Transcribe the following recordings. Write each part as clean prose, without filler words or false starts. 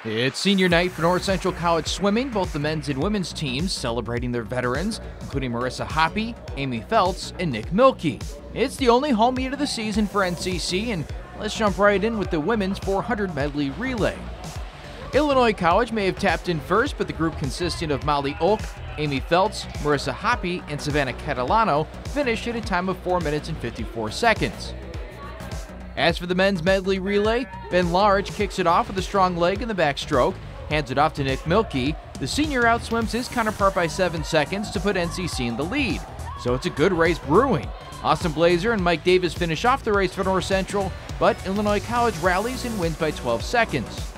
It's senior night for North Central College swimming, both the men's and women's teams celebrating their veterans, including Marissa Hoppe, Amy Feltz, and Nick Mielke. It's the only home meet of the season for NCC, and let's jump right in with the women's 400 medley relay. Illinois College may have tapped in first, but the group consisting of Molly Olk, Amy Feltz, Marissa Hoppe, and Savannah Catalano finished at a time of 4 minutes and 54 seconds. As for the men's medley relay, Ben Laurich kicks it off with a strong leg in the backstroke, hands it off to Nick Mielke. The senior outswims his counterpart by 7 seconds to put NCC in the lead. So it's a good race brewing. Blaser and Mike Davis finish off the race for North Central, but Illinois College rallies and wins by 12 seconds.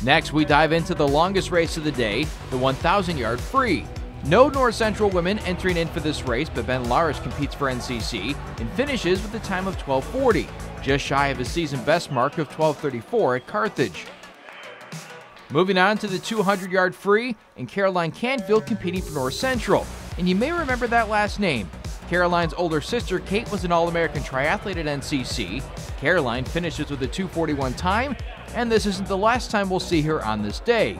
Next, we dive into the longest race of the day, the 1,000-yard free. No North Central women entering in for this race, but Ben Laurich competes for NCC and finishes with a time of 12:40, just shy of his season best mark of 12:34 at Carthage. Moving on to the 200-yard free, and Caroline Canfield competing for North Central. And you may remember that last name. Caroline's older sister, Kate, was an All-American triathlete at NCC. Caroline finishes with a 2:41 time, and this isn't the last time we'll see her on this day.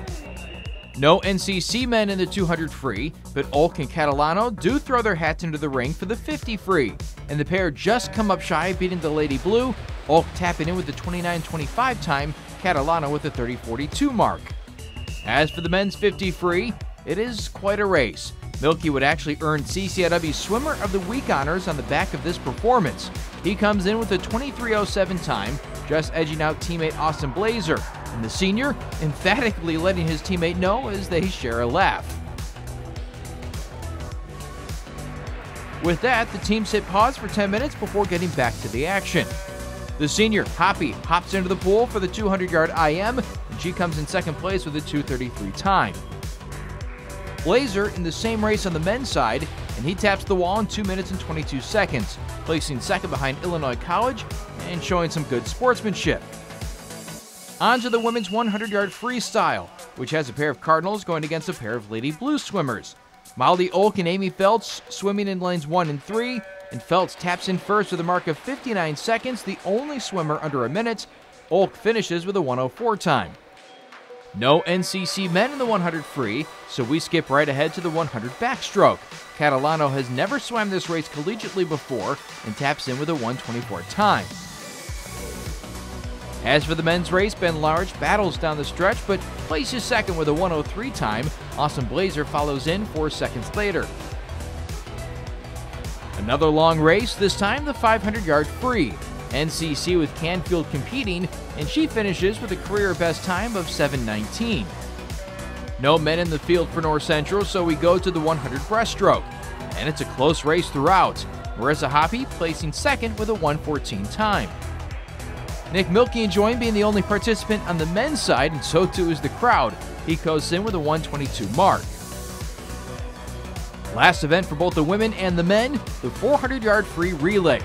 No NCC men in the 200 free, but Olk and Catalano do throw their hats into the ring for the 50 free, and the pair just come up shy of beating the Lady Blue, Olk tapping in with the 29:25 time, Catalano with the 30:42 mark. As for the men's 50 free, it is quite a race. Mielke would actually earn CCIW Swimmer of the Week honors on the back of this performance. He comes in with a 23:07 time, just edging out teammate Blaser, and the senior emphatically letting his teammate know as they share a laugh. With that, the teams hit pause for 10 minutes before getting back to the action. The senior, Hoppe, hops into the pool for the 200-yard IM, and she comes in second place with a 2:33 time. Blaser in the same race on the men's side, and he taps the wall in 2 minutes and 22 seconds, placing second behind Illinois College and showing some good sportsmanship. On to the women's 100-yard freestyle, which has a pair of Cardinals going against a pair of Lady Blue swimmers. Molly Olk and Amy Feltz swimming in lanes 1 and 3, and Feltz taps in first with a mark of 59 seconds, the only swimmer under a minute. Olk finishes with a 1:04 time. No NCC men in the 100 free, so we skip right ahead to the 100 backstroke. Catalano has never swam this race collegiately before and taps in with a 1:24 time. As for the men's race, Ben Laurich battles down the stretch but places second with a 1:03 time. Blaser follows in 4 seconds later. Another long race, this time the 500-yard free. NCC with Canfield competing, and she finishes with a career best time of 7:19. No men in the field for North Central, so we go to the 100 breaststroke, and it's a close race throughout. Marissa Hoppe placing second with a 1:14 time. Nick Mielke enjoying being the only participant on the men's side, and so too is the crowd. He coasts in with a 1:22 mark. Last event for both the women and the men, the 400-yard free relay.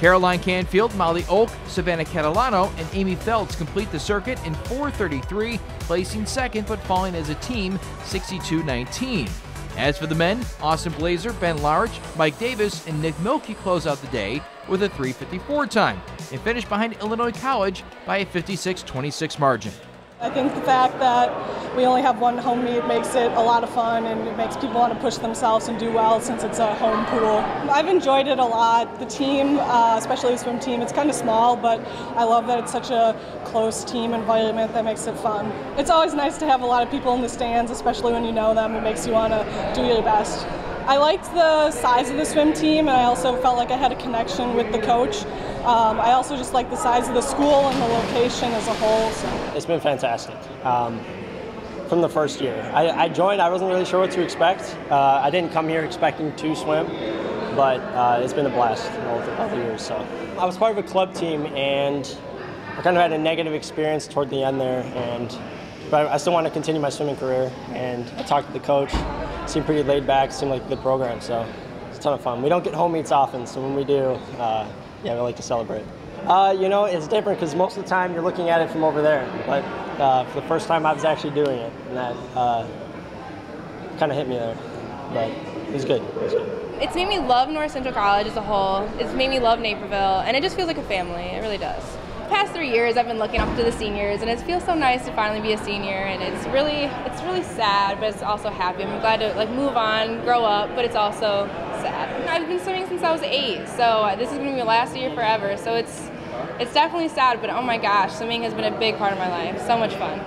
Caroline Canfield, Molly Olk, Savannah Catalano, and Amy Feltz complete the circuit in 4:33, placing second but falling as a team 62:19. As for the men, Blaser, Ben Laurich, Mike Davis, and Nick Mielke close out the day with a 3:54 time and finish behind Illinois College by a 56-26 margin. I think the fact that we only have one home meet makes it a lot of fun, and it makes people want to push themselves and do well since it's a home pool. I've enjoyed it a lot. The team, especially the swim team, it's kind of small, but I love that it's such a close team environment that makes it fun. It's always nice to have a lot of people in the stands, especially when you know them. It makes you want to do your best. I liked the size of the swim team, and I also felt like I had a connection with the coach. I also just like the size of the school and the location as a whole. So. It's been fantastic. From the first year. I joined, I wasn't really sure what to expect. I didn't come here expecting to swim, but it's been a blast all the years. So I was part of a club team, and I kind of had a negative experience toward the end there, but I still want to continue my swimming career, and I talked to the coach. Seemed pretty laid back, seemed like a good program, so it's a ton of fun. We don't get home meets often, so when we do, yeah, we like to celebrate. You know, it's different because most of the time you're looking at it from over there, but for the first time I was actually doing it, and that kind of hit me there, but it was good. It's made me love North Central College as a whole. It's made me love Naperville, and it just feels like a family. It really does. past 3 years I've been looking up to the seniors, and it feels so nice to finally be a senior, and it's really sad, but it's also happy. I'm glad to like move on, grow up, but it's also sad. I've been swimming since I was 8, so this is going to be my last year forever, so it's definitely sad, but oh my gosh, swimming has been a big part of my life. So much fun.